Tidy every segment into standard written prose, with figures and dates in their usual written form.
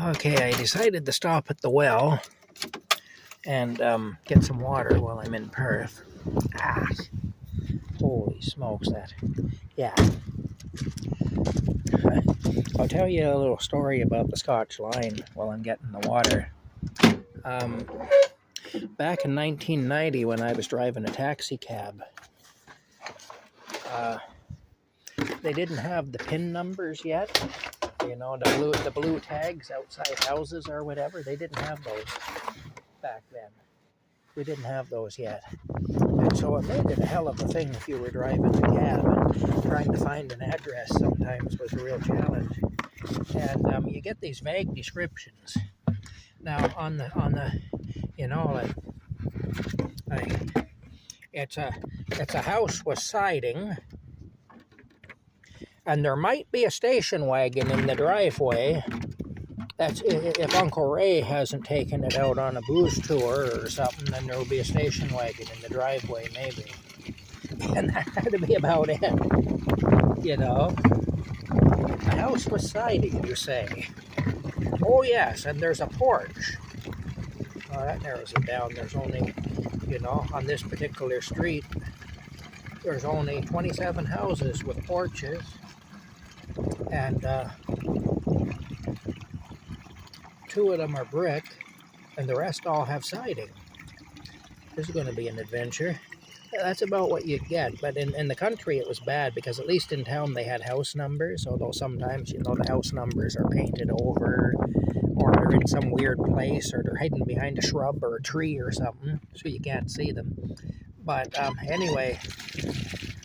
Okay, I decided to stop at the well and get some water while I'm in Perth. Ah, holy smokes, yeah. I'll tell you a little story about the Scotch line while I'm getting the water. Back in 1990, when I was driving a taxi cab, they didn't have the PIN numbers yet. You know, the blue tags outside houses or whatever. They didn't have those back then. We didn't have those yet. And so it made it a hell of a thing if you were driving a cab, and trying to find an address sometimes was a real challenge. And you get these vague descriptions. Now on the you know, it's a house with siding, and there might be a station wagon in the driveway. That's if Uncle Ray hasn't taken it out on a booze tour or something, then there will be a station wagon in the driveway, maybe. And that had to be about it. You know, a house with siding, you say? Oh yes, and there's a porch. Oh, that narrows it down. There's only, you know, on this particular street, there's only 27 houses with porches, and 2 of them are brick, and the rest all have siding. This is going to be an adventure. That's about what you get, but in the country it was bad, because at least in town they had house numbers, although sometimes, you know, the house numbers are painted over, or they're in some weird place, or they're hidden behind a shrub or a tree or something, so you can't see them. But anyway,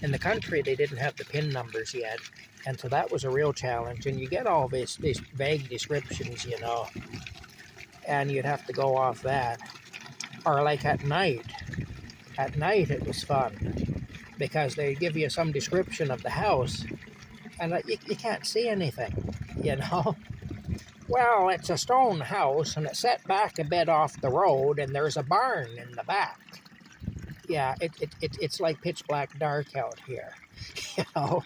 in the country they didn't have the PIN numbers yet, and so that was a real challenge. And you get all these vague descriptions, you know, and you'd have to go off that. Or like at night it was fun, because they give you some description of the house, and you can't see anything, you know. Well, it's a stone house, and it's set back a bit off the road, and there's a barn in the back. Yeah, it's like pitch black dark out here, you know.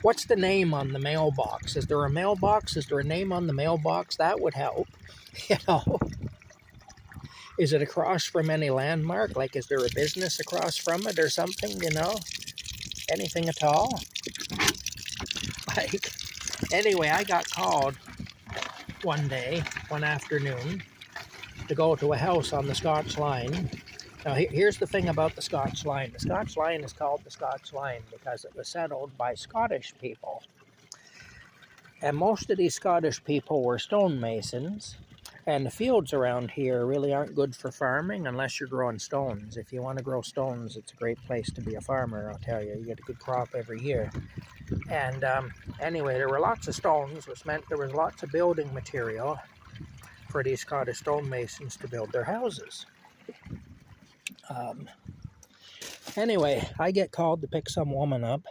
What's the name on the mailbox? Is there a mailbox? Is there a name on the mailbox? That would help, you know. Is it across from any landmark? Like, is there a business across from it or something, you know? Anything at all? Like, anyway, I got called one afternoon, to go to a house on the Scotch line. Now, here's the thing about the Scotch line. The Scotch line is called the Scotch line because it was settled by Scottish people. And most of these Scottish people were stonemasons. And the fields around here really aren't good for farming unless you're growing stones. If you want to grow stones, it's a great place to be a farmer, I'll tell you. You get a good crop every year. And anyway, there were lots of stones, which meant there was lots of building material for these Scottish stonemasons to build their houses. Anyway, I get called to pick some woman up,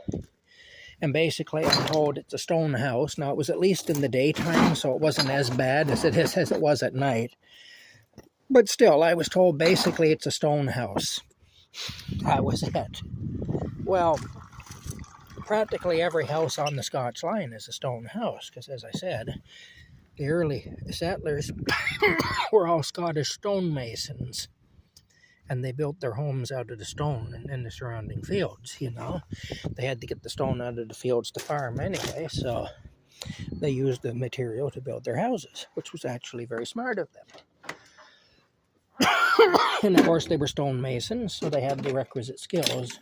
and basically I'm told it's a stone house. Now, it was at least in the daytime, so it wasn't as bad as it was at night. But still, I was told basically it's a stone house. That was it. Well, practically every house on the Scotch line is a stone house, because, as I said, the early settlers were all Scottish stonemasons, and they built their homes out of the stone in the surrounding fields, you know. They had to get the stone out of the fields to farm anyway, so they used the material to build their houses, which was actually very smart of them. And of course, they were stonemasons, so they had the requisite skills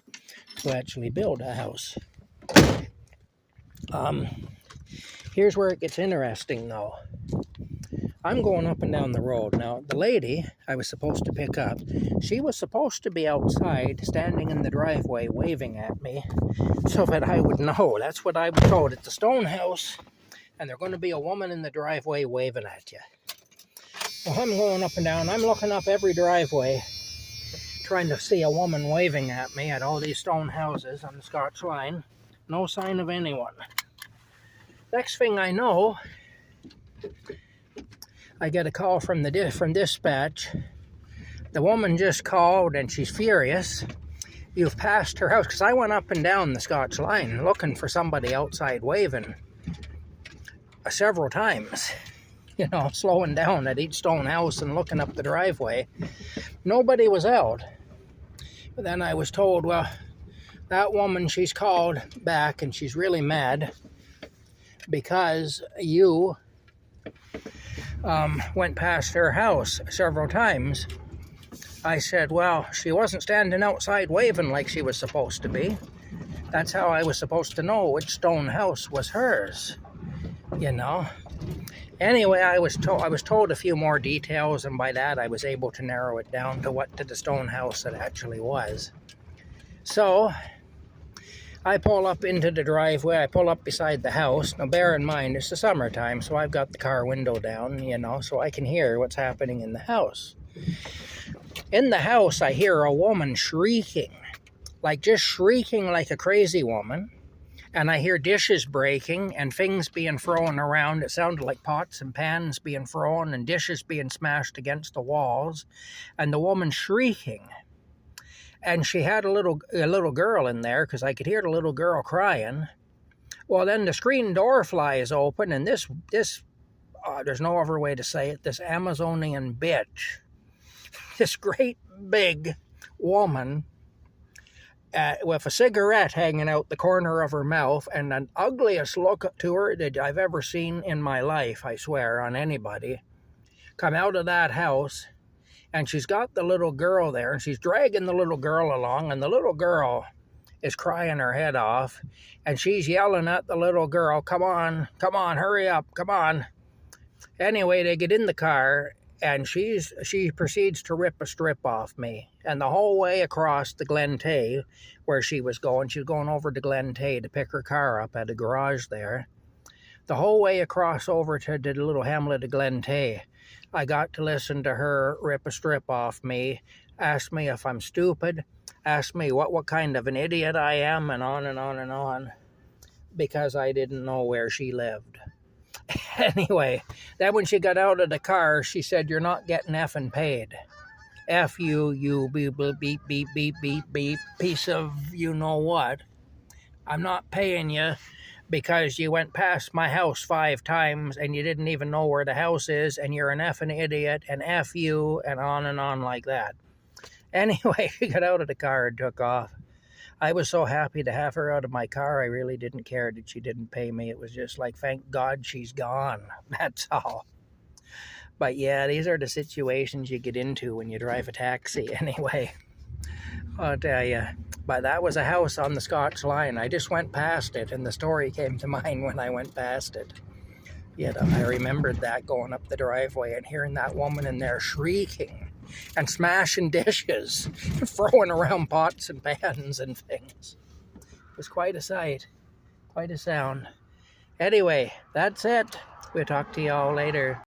to actually build a house. Here's where it gets interesting, though. I'm going up and down the road. Now, the lady I was supposed to pick up, she was supposed to be outside, standing in the driveway, waving at me, so that I would know. That's what I was told. It's a stone house, and there's going to be a woman in the driveway waving at you. Well, I'm going up and down. I'm looking up every driveway, trying to see a woman waving at me at all these stone houses on the Scotch line. No sign of anyone. Next thing I know, I get a call from dispatch. The woman just called, and she's furious. You've passed her house, because I went up and down the Scotch line looking for somebody outside waving several times. you know, slowing down at each stone house and looking up the driveway. Nobody was out. But then I was told, well, that woman, she's called back and she's really mad because you went past her house several times. I said, well, she wasn't standing outside waving like she was supposed to be. That's how I was supposed to know which stone house was hers, you know. Anyway, I was told a few more details, and by that I was able to narrow it down to what the stone house it actually was. So I pull up into the driveway. I pull up beside the house. Now, bear in mind, it's the summertime, so I've got the car window down, you know, so I can hear what's happening in the house. In the house, I hear a woman shrieking, like just shrieking like a crazy woman. And I hear dishes breaking and things being thrown around. It sounded like pots and pans being thrown and dishes being smashed against the walls. And the woman shrieking. And she had a little girl in there, because I could hear the little girl crying. Well, then the screen door flies open, and this there's no other way to say it, this Amazonian bitch, this great big woman with a cigarette hanging out the corner of her mouth and the ugliest look to her that I've ever seen in my life, I swear, on anybody, come out of that house. And she's got the little girl there, and she's dragging the little girl along, and the little girl is crying her head off, and she's yelling at the little girl, come on, hurry up, come on. Anyway, they get in the car, and she proceeds to rip a strip off me. And the whole way across the Glen Tay, where she was going over to Glen Tay to pick her car up at a garage there. The whole way across over to the little hamlet of Glen Tay, I got to listen to her rip a strip off me, ask me if I'm stupid, ask me what kind of an idiot I am, and on and on and on, because I didn't know where she lived. Anyway, then when she got out of the car, she said, you're not getting effing paid. F you beep, beep, beep, beep, beep, beep, piece of you-know-what. I'm not paying you because you went past my house 5 times and you didn't even know where the house is, and you're an effing idiot, and F you, and on like that. Anyway, she got out of the car and took off. I was so happy to have her out of my car, I really didn't care that she didn't pay me. It was just like, thank God she's gone. That's all. But yeah, these are the situations you get into when you drive a taxi anyway. I'll tell you. But that was a house on the Scotch line. I just went past it, and the story came to mind when I went past it. Yet I remembered that going up the driveway and hearing that woman in there shrieking and smashing dishes, throwing around pots and pans and things. It was quite a sight, quite a sound. Anyway, that's it. We'll talk to y'all later.